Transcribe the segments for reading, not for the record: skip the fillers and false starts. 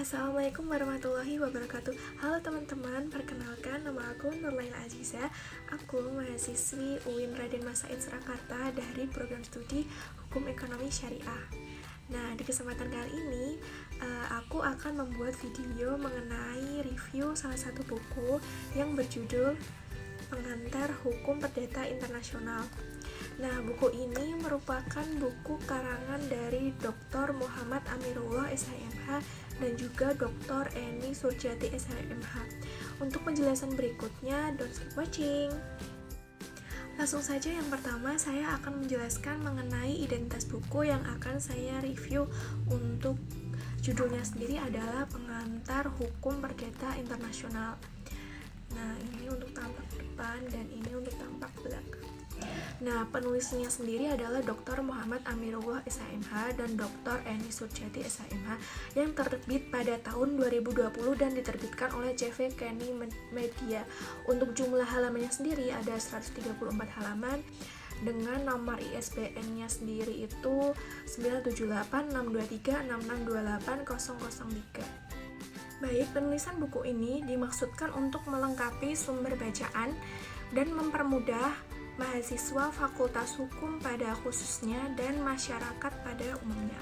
Assalamualaikum warahmatullahi wabarakatuh. Halo teman-teman, perkenalkan nama aku Nurlaila Aziza. Aku mahasiswi UIN Raden Mas Said Surakarta dari program studi Hukum Ekonomi Syariah. Nah, di kesempatan kali ini aku akan membuat video mengenai review salah satu buku yang berjudul Pengantar Hukum Perdata Internasional. Nah, buku ini merupakan buku karangan dari Dr. Muhammad Amirullah SHMH dan juga Dr. Eni Surjati SHMH. Untuk penjelasan berikutnya, don't skip watching. Langsung saja, yang pertama saya akan menjelaskan mengenai identitas buku yang akan saya review. Untuk judulnya sendiri adalah Pengantar Hukum Perdata Internasional. Nah, ini untuk tampak depan dan ini untuk tampak belakang. Nah, penulisnya sendiri adalah Dr. Muhammad Amirullah SHMH dan Dr. Eni Surjati SHMH yang terbit pada tahun 2020 dan diterbitkan oleh CV Kenny Media. Untuk jumlah halamannya sendiri ada 134 halaman dengan nomor ISBN-nya sendiri itu 9786236628003. Baik, penulisan buku ini dimaksudkan untuk melengkapi sumber bacaan dan mempermudah mahasiswa Fakultas Hukum pada khususnya dan masyarakat pada umumnya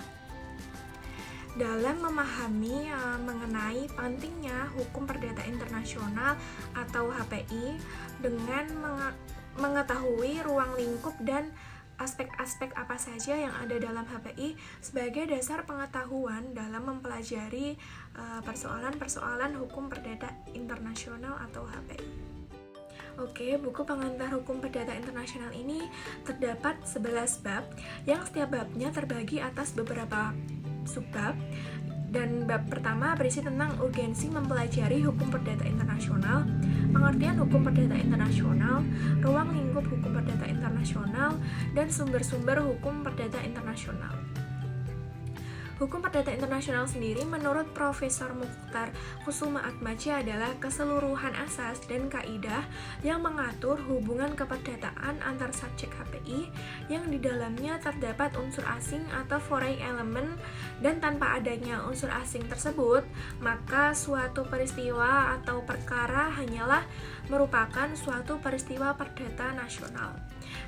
dalam memahami mengenai pentingnya hukum perdata internasional atau HPI dengan mengetahui ruang lingkup dan aspek-aspek apa saja yang ada dalam HPI sebagai dasar pengetahuan dalam mempelajari persoalan-persoalan hukum perdata internasional atau HPI. Oke, buku Pengantar Hukum Perdata Internasional ini terdapat 11 bab yang setiap babnya terbagi atas beberapa subbab. Dan bab pertama berisi tentang urgensi mempelajari hukum perdata internasional, pengertian hukum perdata internasional, ruang lingkup hukum perdata internasional, dan sumber-sumber hukum perdata internasional. Hukum perdata internasional sendiri menurut Profesor Mukhtar Kusumaatmadja adalah keseluruhan asas dan kaidah yang mengatur hubungan keperdataan antar subjek HPI yang di dalamnya terdapat unsur asing atau foreign element, dan tanpa adanya unsur asing tersebut, maka suatu peristiwa atau perkara hanyalah merupakan suatu peristiwa perdata nasional.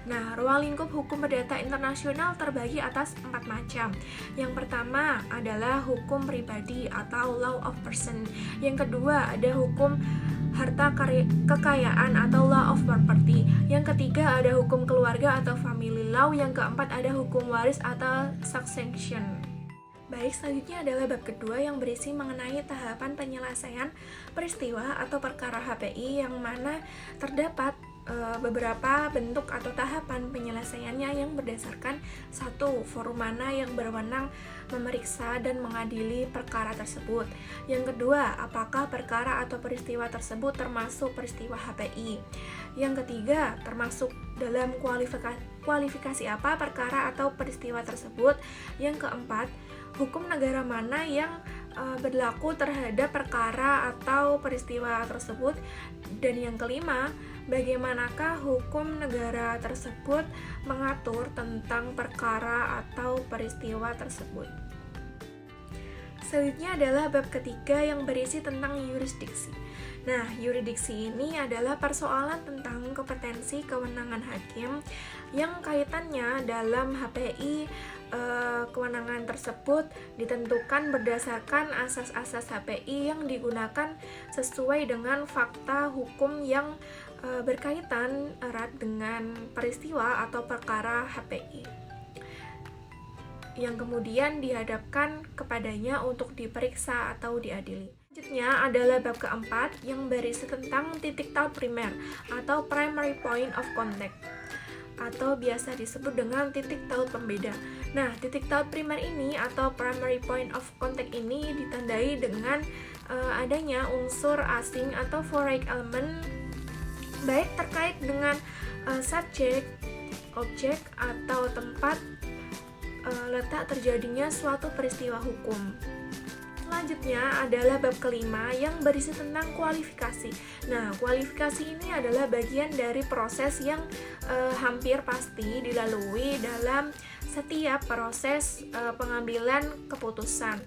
Nah, ruang lingkup hukum perdata internasional terbagi atas 4 macam. Yang pertama adalah hukum pribadi atau law of person. Yang kedua ada hukum harta kekayaan atau law of property. Yang ketiga ada hukum keluarga atau family law. Yang keempat ada hukum waris atau succession. Baik, selanjutnya adalah bab kedua yang berisi mengenai tahapan penyelesaian peristiwa atau perkara HPI yang mana terdapat beberapa bentuk atau tahapan penyelesaiannya yang berdasarkan satu, forum mana yang berwenang memeriksa dan mengadili perkara tersebut. Yang kedua, apakah perkara atau peristiwa tersebut termasuk peristiwa HPI. Yang ketiga, termasuk dalam kualifikasi apa perkara atau peristiwa tersebut. Yang keempat, hukum negara mana yang berlaku terhadap perkara atau peristiwa tersebut. Dan yang kelima, bagaimanakah hukum negara tersebut mengatur tentang perkara atau peristiwa tersebut. Selanjutnya adalah bab ketiga yang berisi tentang yurisdiksi. Nah, yurisdiksi ini adalah persoalan tentang kompetensi kewenangan hakim yang kaitannya dalam HPI. Kewenangan tersebut ditentukan berdasarkan asas-asas HPI yang digunakan sesuai dengan fakta hukum yang berkaitan erat dengan peristiwa atau perkara HPI yang kemudian dihadapkan kepadanya untuk diperiksa atau diadili. Selanjutnya adalah bab keempat yang berisi tentang titik taut primer atau primary point of contact atau biasa disebut dengan titik taut pembeda. Nah, titik taut primer ini atau primary point of contact ini ditandai dengan adanya unsur asing atau foreign element baik terkait dengan subjek, objek, atau tempat letak terjadinya suatu peristiwa hukum. Selanjutnya adalah bab kelima yang berisi tentang kualifikasi. Nah, kualifikasi ini adalah bagian dari proses yang hampir pasti dilalui dalam setiap proses pengambilan keputusan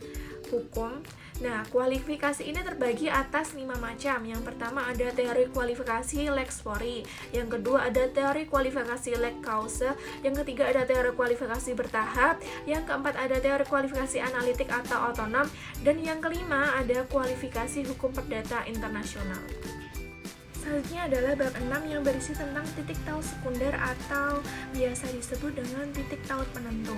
hukum Nah, kualifikasi ini terbagi atas 5 macam. Yang pertama ada teori kualifikasi lex fori, yang kedua ada teori kualifikasi lex causa, yang ketiga ada teori kualifikasi bertahap, yang keempat ada teori kualifikasi analitik atau otonom, dan yang kelima ada kualifikasi hukum perdata internasional. Selanjutnya adalah bab 6 yang berisi tentang titik taut sekunder atau biasa disebut dengan titik taut penentu.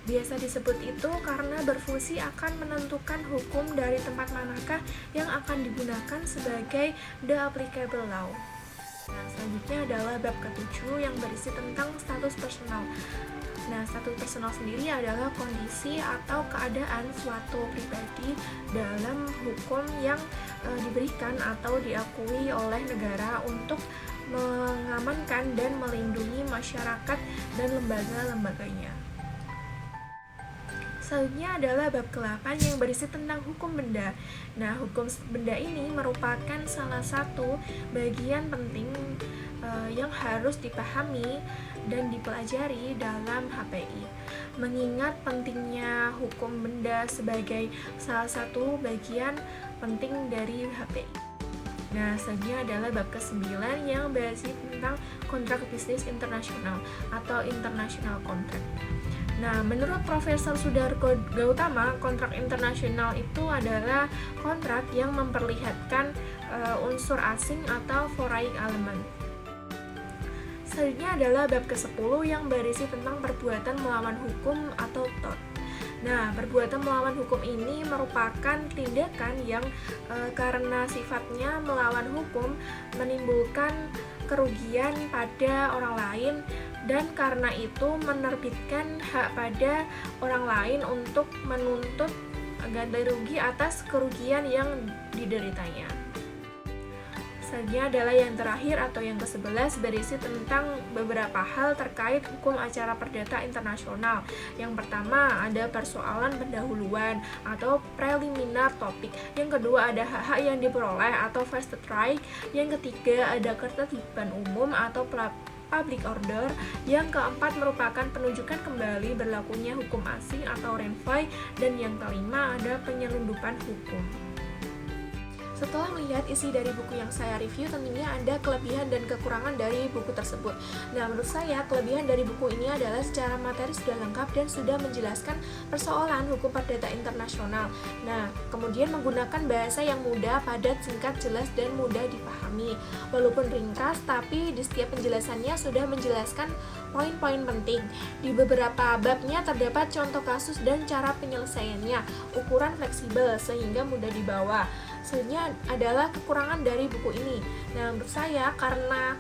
Biasa disebut itu karena berfungsi akan menentukan hukum dari tempat manakah yang akan digunakan sebagai the applicable law. Nah, selanjutnya adalah bab ke-7 yang berisi tentang status personal. Nah, status personal sendiri adalah kondisi atau keadaan suatu pribadi dalam hukum yang diberikan atau diakui oleh negara untuk mengamankan dan melindungi masyarakat dan lembaga-lembaganya. Selanjutnya adalah bab ke-8 yang berisi tentang hukum benda. Nah, hukum benda ini merupakan salah satu bagian penting yang harus dipahami dan dipelajari dalam HPI. Mengingat pentingnya hukum benda sebagai salah satu bagian penting dari HPI. Nah, selanjutnya adalah bab ke-9 yang berisi tentang kontrak bisnis internasional atau international contract. Nah, menurut Profesor Sudarko Gautama, kontrak internasional itu adalah kontrak yang memperlihatkan unsur asing atau foreign element. Selanjutnya adalah bab ke-10 yang berisi tentang perbuatan melawan hukum atau tort. Nah, perbuatan melawan hukum ini merupakan tindakan yang karena sifatnya melawan hukum menimbulkan kerugian pada orang lain dan karena itu menerbitkan hak pada orang lain untuk menuntut ganti rugi atas kerugian yang dideritanya. Selanjutnya adalah yang terakhir atau yang ke-11 berisi tentang beberapa hal terkait hukum acara perdata internasional. Yang pertama ada persoalan pendahuluan atau preliminar topik. Yang kedua ada hak-hak yang diperoleh atau vested right. Yang ketiga ada ketertiban umum atau public order. Yang keempat merupakan penunjukan kembali berlakunya hukum asing atau renvoi. Dan yang kelima ada penyelundupan hukum. Setelah melihat isi dari buku yang saya review, tentunya ada kelebihan dan kekurangan dari buku tersebut. Nah, menurut saya kelebihan dari buku ini adalah secara materi sudah lengkap dan sudah menjelaskan persoalan hukum perdata internasional. Nah, kemudian menggunakan bahasa yang mudah, padat, singkat, jelas, dan mudah dipahami. Walaupun ringkas, tapi di setiap penjelasannya sudah menjelaskan poin-poin penting. Di beberapa babnya terdapat contoh kasus dan cara penyelesaiannya, ukuran fleksibel sehingga mudah dibawa. Selanjutnya adalah kekurangan dari buku ini. Nah, menurut saya karena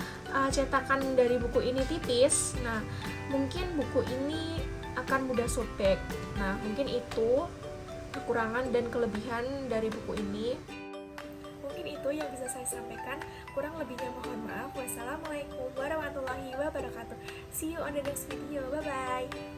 cetakan dari buku ini tipis, nah mungkin buku ini akan mudah sobek. Nah, mungkin itu kekurangan dan kelebihan dari buku ini. Mungkin itu yang bisa saya sampaikan. Kurang lebihnya mohon maaf. Wassalamualaikum warahmatullahi wabarakatuh. See you on the next video. Bye bye.